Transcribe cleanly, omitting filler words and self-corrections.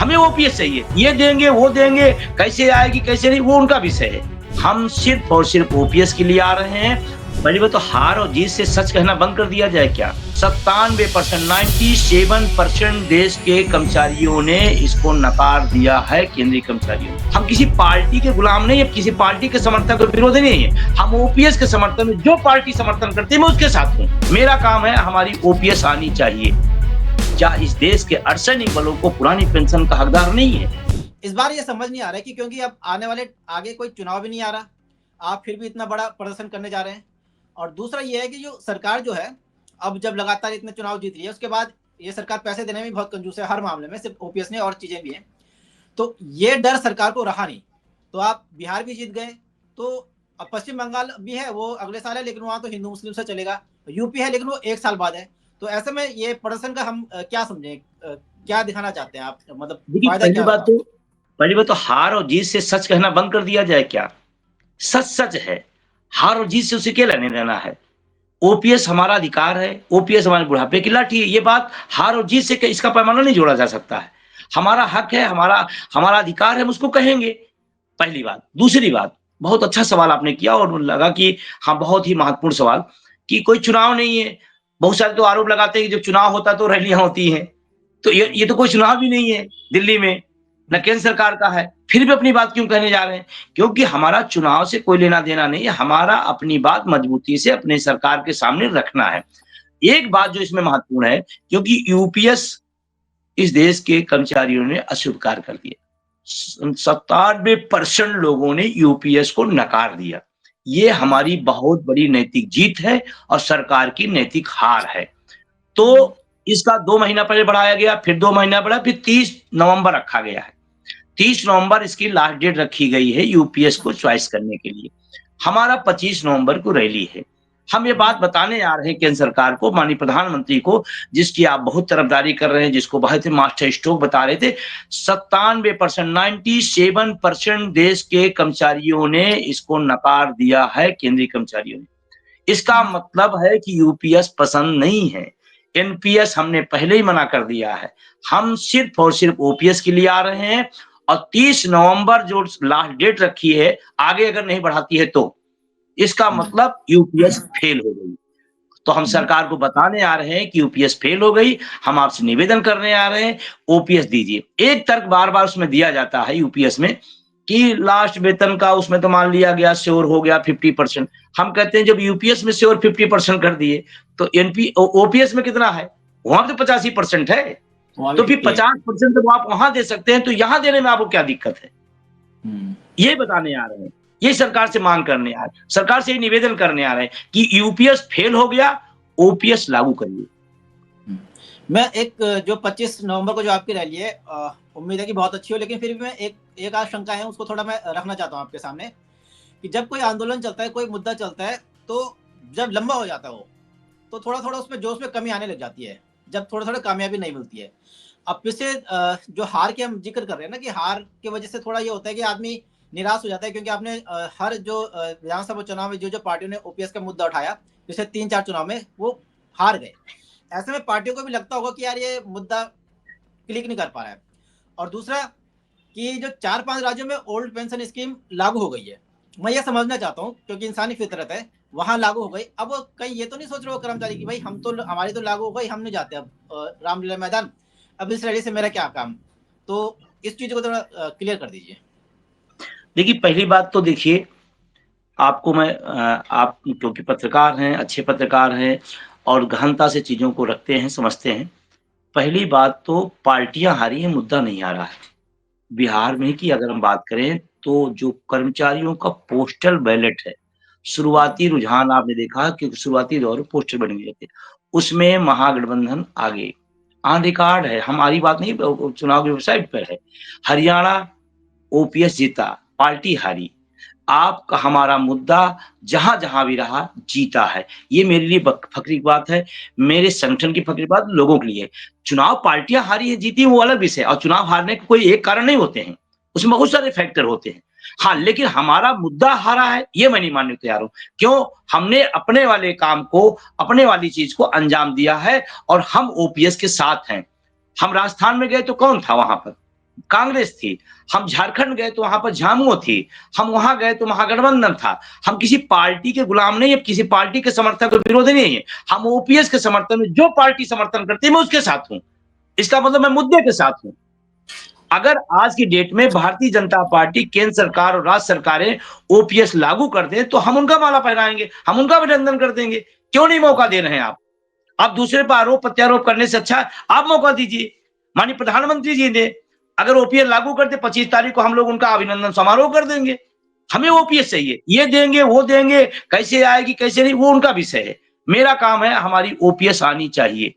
हमें ओपीएस चाहिए, ये देंगे वो देंगे, कैसे आएगी कैसे नहीं वो उनका विषय है। हम सिर्फ और सिर्फ ओपीएस के लिए आ रहे हैं। पहली बात तो हार और जीत से सच कहना बंद कर दिया जाए क्या? 97% 97% देश के कर्मचारियों ने इसको नकार दिया है, केंद्रीय कर्मचारियों ने। हम किसी पार्टी के गुलाम नहीं है, किसी पार्टी के समर्थक के विरोधी नहीं है। हम ओपीएस के समर्थन में, जो पार्टी समर्थन करती है मैं उसके साथ हूँ। मेरा काम है हमारी ओपीएस आनी चाहिए। क्या इस देश के अर्धसैनिक बलों को पुरानी पेंशन का हकदार नहीं है? इस बार ये समझ नहीं आ रहा है कि क्योंकि अब आगे कोई चुनाव भी नहीं आ रहा, आप फिर भी इतना बड़ा प्रदर्शन करने जा रहे हैं। और दूसरा ये है कि जो सरकार जो है, अब जब लगातार इतने चुनाव जीत रही है, उसके बाद ये सरकार पैसे देने में बहुत कंजूस है हर मामले में, सिर्फ ओपीएस ने और चीजें भी हैं। तो ये डर सरकार को रहा नहीं। तो आप बिहार भी जीत गए, तो अब पश्चिम बंगाल भी है, वो अगले साल है, लेकिन वहां तो हिंदू मुस्लिम से चलेगा। यूपी है, लेकिन वो 1 साल बाद है। तो ऐसे में ये प्रदर्शन का हम क्या समझें, क्या दिखाना चाहते हैं आप, मतलब देखिए, फायदा क्या होगा? पहली बात तो हार और जीत से सच कहना बंद कर दिया जाए क्या? सच सच है। हार और जीत से उसे क्या लेने देना है? ओपीएस हमारा अधिकार है, ओपीएस हमारे बुढ़ापे की लाठी है। ये बात हार और जीत से इसका पैमाना नहीं जोड़ा जा सकता है। हमारा हक है, हमारा हमारा अधिकार है, हम उसको कहेंगे। पहली बात। दूसरी बात, बहुत अच्छा सवाल आपने किया और लगा कि हाँ, बहुत ही महत्वपूर्ण सवाल कि कोई चुनाव नहीं है। बहुत सारे तो आरोप लगाते हैं कि जब चुनाव होता है तो रैलियां होती हैं। तो ये तो कोई चुनाव भी नहीं है दिल्ली में, ना केंद्र सरकार का है। फिर भी अपनी बात क्यों कहने जा रहे हैं? क्योंकि हमारा चुनाव से कोई लेना-देना नहीं है, हमारा अपनी बात मजबूती से अपने सरकार के सामने रखना है। एक बात जो इसमें महत्वपूर्ण है, क्योंकि यूपीएस इस देश के कर्मचारियों ने अस्वीकार कर दिया। 97% लोगों ने यूपीएस को नकार दिया। ये हमारी बहुत बड़ी नैतिक जीत है और सरकार की नैतिक हार है। तो इसका 2 महीना पहले बढ़ाया गया, फिर 2 महीना बढ़ा, फिर 30 नवंबर रखा गया है। 30 नवंबर इसकी लास्ट डेट रखी गई है यूपीएस को चॉइस करने के लिए। हमारा 25 नवंबर को रैली है। हम ये बात बताने आ रहे हैं केंद्र सरकार को, माननीय प्रधानमंत्री को, जिसकी आप बहुत तरफदारी कर रहे हैं, जिसको बहुत ही मास्टर स्ट्रोक बता रहे थे। 97% 97% देश के कर्मचारियों ने इसको नकार दिया है, केंद्रीय कर्मचारियों ने। इसका मतलब है कि यूपीएस पसंद नहीं है। एनपीएस हमने पहले ही मना कर दिया है। हम सिर्फ और सिर्फ ओपीएस के लिए आ रहे हैं और 30 नवंबर जो लास्ट डेट रखी है, आगे अगर नहीं बढ़ाती है तो इसका मतलब यूपीएस फेल हो गई। तो हम सरकार को बताने आ रहे हैं कि यूपीएस फेल हो गई। हम आपसे निवेदन करने आ रहे हैं, ओपीएस दीजिए। एक तर्क बार-बार उसमें दिया जाता है यूपीएस में कि लास्ट वेतन का उसमें तो मान लिया गया श्योर हो गया 50%। हम कहते हैं जब यूपीएस में श्योर 50% कर दिए तो ओपीएस में कितना है? वहां तो 85% है। तो फिर 50% तो आप वहां दे सकते हैं, तो यहां देने में आपको क्या दिक्कत है? ये बताने आ रहे हैं, ये सरकार से मांग करने आ रहे हैं, सरकार से ये निवेदन करने आ रहे हैं कि यूपीएस फेल हो गया, ओपीएस लागू करिए। मैं एक जो 25 नवंबर को जो आपकी रैली है, उम्मीद है कि बहुत अच्छी हो, लेकिन फिर भी मैं एक आशंका है, उसको थोड़ा मैं रखना चाहता हूँ आपके सामने कि जब कोई आंदोलन चलता है, कोई मुद्दा चलता है, तो जब लंबा हो जाता हो तो थोड़ा-थोड़ा उसमें जोश में कमी आने लग जाती है, जब थोड़ा-थोड़ा कामयाबी नहीं मिलती है। अब पिछले जो हार के हम जिक्र कर रहे हैं ना, कि हार की वजह से थोड़ा ये होता है कि आदमी निराश हो जाता है, क्योंकि आपने हर जो विधानसभा चुनाव में जो पार्टियों ने ओपीएस का मुद्दा उठाया, पिछले 3-4 चुनाव में वो हार गए। ऐसे में पार्टियों को भी लगता होगा कि यार ये मुद्दा क्लिक नहीं कर पा रहा है। और दूसरा कि जो 4-5 राज्यों में ओल्ड पेंशन स्कीम लागू हो गई है, मैं ये समझना चाहता हूँ, क्योंकि इंसानी फितरत है, वहां लागू हो गई। अब वो कहीं ये तो नहीं सोच रहे हो कर्मचारी कि भाई हम तो, हमारी तो लागू हो गई, हम नहीं जाते अब रामलीला मैदान, अब इस रैली से मेरा क्या काम? तो इस चीज को थोड़ा क्लियर कर दीजिए। देखिए, पहली बात तो देखिए, आपको मैं आप क्योंकि पत्रकार हैं, अच्छे पत्रकार हैं और गहनता से चीज़ों को रखते हैं, समझते हैं। पहली बात तो पार्टियाँ हारी हैं, मुद्दा नहीं आ रहा है। बिहार में की अगर हम बात करें, तो जो कर्मचारियों का पोस्टल बैलेट है, शुरुआती रुझान आपने देखा कि शुरुआती दौर में पोस्टर बन गए थे। उसमें महागठबंधन आगे, ऑन रिकॉर्ड है, हमारी बात नहीं, चुनाव की वेबसाइट पर है। हरियाणा ओपीएस जीता, पार्टी हारी। आपका हमारा मुद्दा जहाँ-जहाँ भी रहा, जीता है। ये मेरे लिए फ़ख्र की बात है, मेरे संगठन की फ़ख्र की बात, लोगों के लिए। चुनाव पार्टियाँ हारी हैं, जीती हैं, वो अलग विषय है और चुनाव हारने के कोई एक कारण नहीं होते हैं, उसमें बहुत सारे फैक्टर होते हैं। हाँ, लेकिन हमारा मुद्दा हारा है, ये मैं नहीं मानने को तैयार हूँ। क्यों? हमने अपने वाले काम को, अपने वाली चीज़ को अंजाम दिया है और हम ओपीएस के साथ हैं। हम राजस्थान में गए तो कौन था वहाँ पर? कांग्रेस थी, हम झारखंड गए तो वहां पर झामुमो थी, हम वहां गए तो महागठबंधन था। हम किसी पार्टी के गुलाम नहीं है, किसी पार्टी के समर्थक और विरोधी नहीं है। हम ओपीएस के समर्थन में, जो पार्टी समर्थन करती है मैं उसके साथ हूं। इसका मतलब मैं मुद्दे के साथ हूं। अगर आज की डेट में भारतीय जनता पार्टी, केंद्र सरकार और राज्य सरकारें ओपीएस लागू कर दें तो हम उनका माला पहनाएंगे, हम उनका अभिनंदन कर देंगे। क्यों नहीं मौका दे रहे हैं आप? आप दूसरे पर आरोप प्रत्यारोप करने से अच्छा आप मौका दीजिए। माननीय प्रधानमंत्री जी ने अगर ओपीएस लागू कर दे, 25 तारीख को हम लोग उनका अभिनंदन समारोह कर देंगे। हमें ओपीएस चाहिए, ये देंगे वो देंगे, कैसे आएगी कैसे नहीं वो उनका विषय है। मेरा काम है हमारी ओपीएस आनी चाहिए।